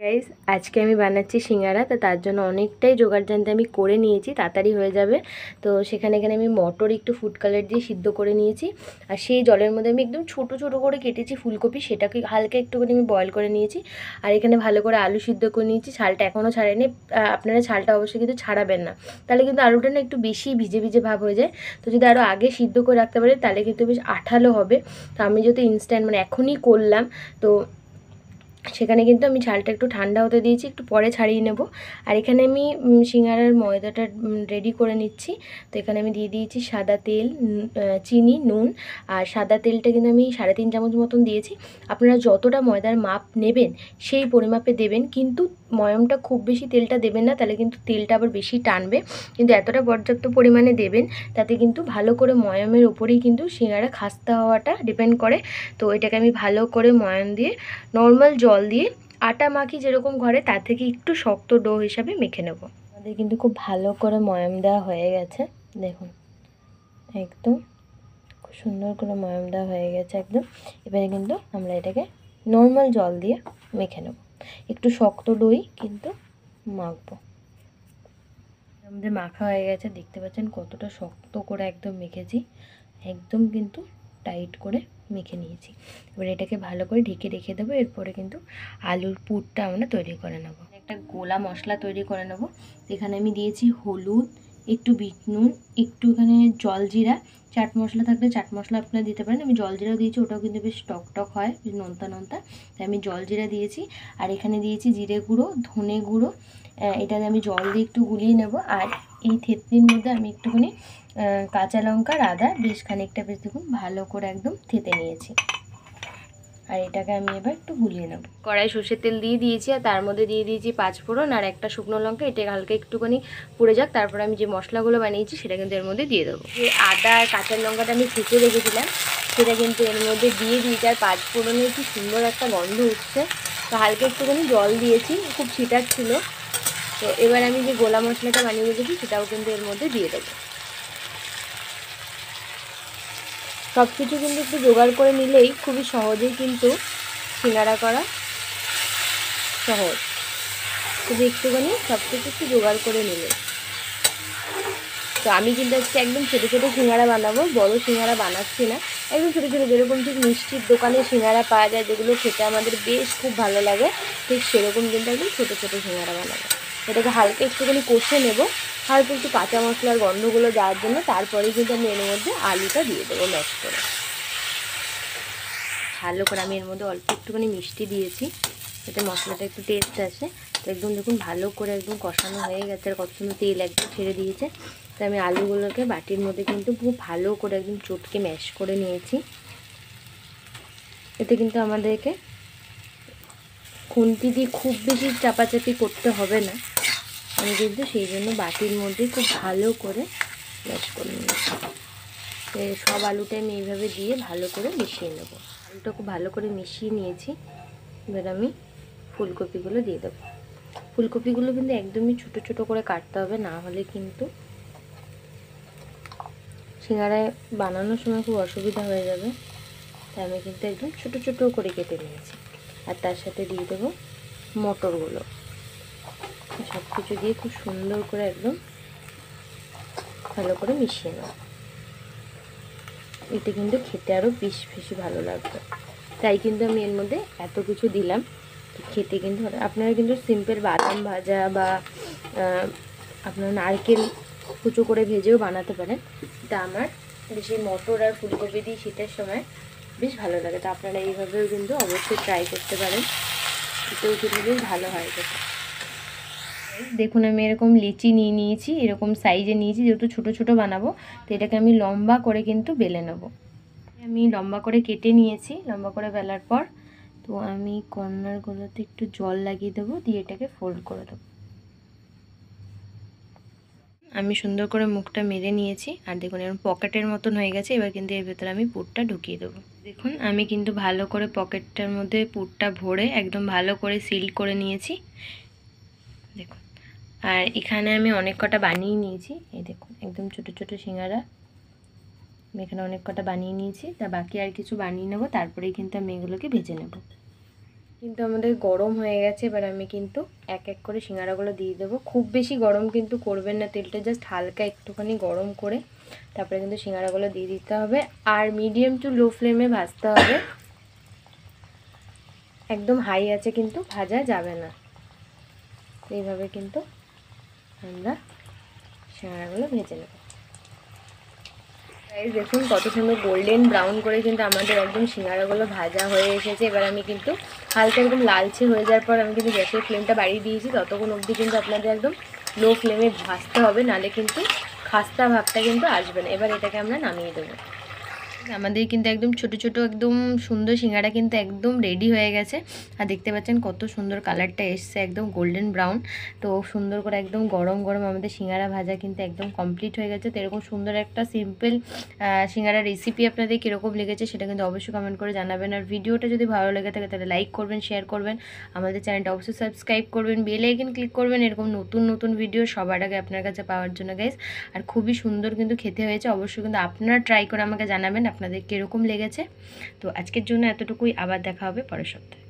Guys, আজকে আমি বানাচ্ছি সিঙ্গারা। তো তার জন্য অনেকটাই জোগাড় জানতে আমি করে নিয়েছি, তাড়াতাড়ি হয়ে যাবে। তো এখানে আমি মটর একটু ফুড কালার দিয়ে সিদ্ধ করে নিয়েছি। আর সেই জলের মধ্যে আমি একদম ছোট ছোট করে কেটেছি ফুলকপি, সেটাকে হালকা একটুখানি আমি বয়েল করে নিয়েছি। আর এখানে ভালো করে আলু সিদ্ধ করে নিয়েছি, ছালটা এখনও ছাড়েনি। আপনারা ছালটা অবশ্যই কিন্তু ছাড়াবেন না, তাহলে কিন্তু আলুটা না একটু বেশি ভিজে ভিজে ভাব হয়ে যায়। তো যদি আরও আগে সিদ্ধ করে রাখতে পারে তাহলে কিন্তু বেশ আঠালো হবে। তো আমি যেহেতু ইনস্ট্যান্ট মানে এখনই করলাম, তো সেখানে কিন্তু আমি ঝালটা একটু ঠান্ডা হতে দিয়েছি, একটু পরে ছাড়িয়ে নেব। আর এখানে আমি সিঙ্গারার ময়দাটা রেডি করে নিচ্ছি। তো এখানে আমি দিয়ে দিয়েছি সাদা তেল, চিনি, নুন। আর সাদা তেলটা কিন্তু আমি 3.5 চামচ মতন দিয়েছি। আপনারা যতটা ময়দার মাপ নেবেন সেই পরিমাপে দেবেন, কিন্তু ময়মটা খুব বেশি তেলটা দেবেন না, তাহলে কিন্তু তেলটা আবার বেশি টানবে। কিন্তু এতটা পর্যাপ্ত পরিমাণে দেবেন, তাতে কিন্তু ভালো করে ময়মের উপরেই কিন্তু সিঙ্গারা খাস্তা হওয়াটা ডিপেন্ড করে। তো এটাকে আমি ভালো করে ময়ান দিয়ে নর্মাল জল দিয়ে আটা মাখি যেরকম ঘরে, তার থেকে একটু শক্ত ডো হিসাবে মেখে নেব। আমাদের কিন্তু খুব ভালো করে ময়াম দেওয়া হয়ে গেছে, দেখুন একদম খুব সুন্দর করে ময়াম দেওয়া হয়ে গেছে একদম। এবারে কিন্তু আমরা এটাকে নর্মাল জল দিয়ে মেখে নেব, একটু শক্ত ডোই কিন্তু মাখবো। আমাদের মাখা হয়ে গেছে, দেখতে পাচ্ছেন কতটা শক্ত করে একদম মেখেছি, একদম কিন্তু টাইট করে মেখে নিয়েছি। এবার এটাকে ভালো করে ঢেকে রেখে দেবো। এরপরে কিন্তু আলুর পুরটা আমরা তৈরি করে নেব। একটা গোলা মশলা তৈরি করে নেব। এখানে আমি দিয়েছি হলুদ, একটু বিট নুন, একটু এখানে জলজিরা, চাট মশলা থাকলে চাট মশলা আপনারা দিতে পারেন। আমি জলজিরা দিয়েছি, ওটাও কিন্তু বেশ টক টক হয়, বেশ নোনতা নোনতা, তাই আমি জলজিরা দিয়েছি। আর এখানে দিয়েছি জিরে গুঁড়ো, ধনে গুঁড়ো। এটাতে আমি জল দিয়ে একটু গুলিয়ে নেব। আর এই থেতলির মধ্যে আমি একটুখানি কাঁচা লঙ্কা আর আদা বেশ খানিকটা বেশ দেখুন ভালো করে একদম থেতে নিয়েছি। আর এটাকে আমি এবার একটু গুলিয়ে নেব। কড়াই সর্ষের তেল দিয়ে দিয়েছি, আর তার মধ্যে দিয়ে দিয়েছি 5 ফোড়ন আর একটা শুকনো লঙ্কা। এটা হালকা একটুখানি পুড়ে যাক, তারপর আমি যে মশলাগুলো বানিয়েছি সেটা কিন্তু এর মধ্যে দিয়ে দেবো। যে আদা আর কাঁচা লঙ্কাটা আমি থেতে রেখেছিলাম সেটা কিন্তু এর মধ্যে দিয়ে দিয়েছি। আর 5 ফোড়নের কি সুন্দর একটা গন্ধ উঠছে। তো হালকা একটুখানি জল দিয়েছি, খুব ছিটাচ্ছিল। তো এবার আমি যে গোলা মশলাটা বানিয়ে রেখেছি সেটাও কিন্তু এর মধ্যে দিয়ে দেবো। সব কিছু কিন্তু একটু জোগাড় করে নিলেই খুবই সহজেই কিন্তু সিঙ্গারা করা সহজ। শুধু একটুখানি সব কিছু একটু জোগাড় করে নিলে। তো আমি কিন্তু আজকে একদম ছোটো ছোটো সিঙ্গারা বানাবো, বড় সিঙ্গারা বানাচ্ছি না। একদম ছোটো ছোটো, যেরকম ঠিক মিষ্টির দোকানে সিঙ্গারা পাওয়া যায়, যেগুলো খেতে আমাদের বেশ খুব ভালো লাগে, ঠিক সেরকম কিন্তু একদম ছোটো ছোটো সিঙ্গারা বানাবো। এটাকে হালকা একটুখানি কষে নেব, হালকা একটু কাঁচা মশলার গন্ধগুলো যাওয়ার জন্য। তারপরেই কিন্তু আমি এর মধ্যে আলুটা দিয়ে দেবো ম্যাশ করে। ভালো করে আমি এর মধ্যে অল্প একটুখানি মিষ্টি দিয়েছি যাতে মশলাটা একটু টেস্ট আসে। তো একদম দেখুন ভালো করে একদম কষানো হয়ে গেছে, আর কত সুন্দর তেল একদম ছেড়ে দিয়েছে। তো আমি আলুগুলোকে বাটির মধ্যে কিন্তু খুব ভালো করে একদম চটকে ম্যাশ করে নিয়েছি। এতে কিন্তু আমাদেরকে খুন্তি দিয়ে খুব বেশি চাপাচাপি করতে হবে না। আমি কিন্তু সেই জন্য বাটির মধ্যে খুব ভালো করে ম্যাশ করে নিয়েছি। সব আলুটা আমি এইভাবে দিয়ে ভালো করে মিশিয়ে নেব। আলুটা খুব ভালো করে মিশিয়ে নিয়েছি। এবার আমি ফুলকপিগুলো দিয়ে দেবো। ফুলকপিগুলো কিন্তু একদমই ছোটো ছোটো করে কাটতে হবে, না হলে কিন্তু সিঙ্গারায় বানানোর সময় খুব অসুবিধা হয়ে যাবে। তাই আমি কিন্তু একদম ছোটো ছোটো করে কেটে নিয়েছি। আর তার সাথে দিয়ে দেবো মটরগুলো। সব কিছু দিয়ে খুব সুন্দর করে একদম ভালো করে মিশিয়ে নেব। এতে কিন্তু খেতে আরও বেশি ভালো লাগবে, তাই কিন্তু আমি এর মধ্যে এত কিছু দিলাম। খেতে কিন্তু আপনারা কিন্তু সিম্পল বাদাম ভাজা বা আপনারা নারকেল কুচো করে ভেজেও বানাতে পারেন। তা আমার বেশি মটর আর ফুলকপি দিয়ে শীতের সময় বেশ ভালো লাগে। তো আপনারা এইভাবেও কিন্তু অবশ্যই ট্রাই করতে পারেন, এতেও কিন্তু বেশ ভালো হয় খেতে। দেখুন আমি এরকম লিচি নিয়ে নিয়েছি, এরকম সাইজে নিয়েছি, যেহেতু ছোটো ছোটো বানাবো। তো এটাকে আমি লম্বা করে কিন্তু বেলে নেব। আমি লম্বা করে কেটে নিয়েছি। লম্বা করে বেলার পর তো আমি কর্নারগুলোতে একটু জল লাগিয়ে দেবো, দিয়ে এটাকে ফোল্ড করে দেবো। আমি সুন্দর করে মুখটা মেরে নিয়েছি, আর দেখুন এরকম পকেটের মতন হয়ে গেছে। এবার কিন্তু এর ভেতরে আমি পুরটা ঢুকিয়ে দেবো। দেখুন আমি কিন্তু ভালো করে পকেটটার মধ্যে পুরটা ভরে একদম ভালো করে সিল করে নিয়েছি, দেখুন। আর এখানে আমি অনেক কটা বানিয়ে নিয়েছি, এই দেখুন একদম ছোটো ছোটো সিঙ্গারা আমি এখানে অনেক কটা বানিয়ে নিয়েছি। তা বাকি আর কিছু বানিয়ে নেব, তারপরেই কিন্তু আমি এগুলোকে ভেজে নেব। কিন্তু আমাদের গরম হয়ে গেছে, এবার আমি কিন্তু এক এক করে সিঙ্গারাগুলো দিয়ে দেবো। খুব বেশি গরম কিন্তু করবেন না, তেলটা জাস্ট হালকা একটুখানি গরম করে তারপরে কিন্তু সিঙ্গারাগুলো দিয়ে দিতে হবে। আর মিডিয়াম টু লো ফ্লেমে ভাজতে হবে, একদম হাই আছে কিন্তু ভাজা যাবে না। এইভাবে কিন্তু আমরা সিঙ্গারাগুলো ভেজে নেব। দেখুন কত সুন্দর গোল্ডেন ব্রাউন করে কিন্তু আমাদের একদম সিঙ্গারাগুলো ভাজা হয়ে এসেছে। এবার আমি কিন্তু হালকা একদম লালচে হয়ে যাওয়ার পর আমি কিন্তু গ্যাসের ফ্লেমটা বাড়িয়ে দিয়েছি। ততক্ষণ অবধি কিন্তু আপনাদের একদম লো ফ্লেমে ভাজতে হবে, নাহলে কিন্তু খাস্তা ভাবটা কিন্তু আসবে না। এবার এটাকে আমরা নামিয়ে দেবো। আমাদের কিন্তু একদম ছোট ছোট একদম সুন্দর সিঙ্গারা কিন্তু একদম রেডি হয়ে গেছে। আর দেখতে পাচ্ছেন কত সুন্দর কালারটা এসছে, একদম গোল্ডেন ব্রাউন। তো সুন্দর করে একদম গরম গরম আমাদের সিঙ্গারা ভাজা কিন্তু একদম কমপ্লিট হয়ে গেছে। তো এরকম সুন্দর একটা সিম্পল সিঙ্গারা রেসিপি আপনাদের কীরকম লেগেছে সেটা কিন্তু অবশ্যই কমেন্ট করে জানাবেন। আর ভিডিওটা যদি ভালো লেগে থাকে তাহলে লাইক করবেন, শেয়ার করবেন, আমাদের চ্যানেলটা অবশ্যই সাবস্ক্রাইব করবেন, বেল আইকন ক্লিক করবেন এরকম নতুন নতুন ভিডিও সবার আগে আপনার কাছে পাওয়ার জন্য গাইস। আর খুবই সুন্দর কিন্তু খেতে হয়েছে, অবশ্যই কিন্তু আপনারা ট্রাই করে আমাকে জানাবেন আপনাদের কীরকম লেগেছে। তো আজকের জন্য এতটুকুই, আবার দেখা হবে পরের সপ্তাহে।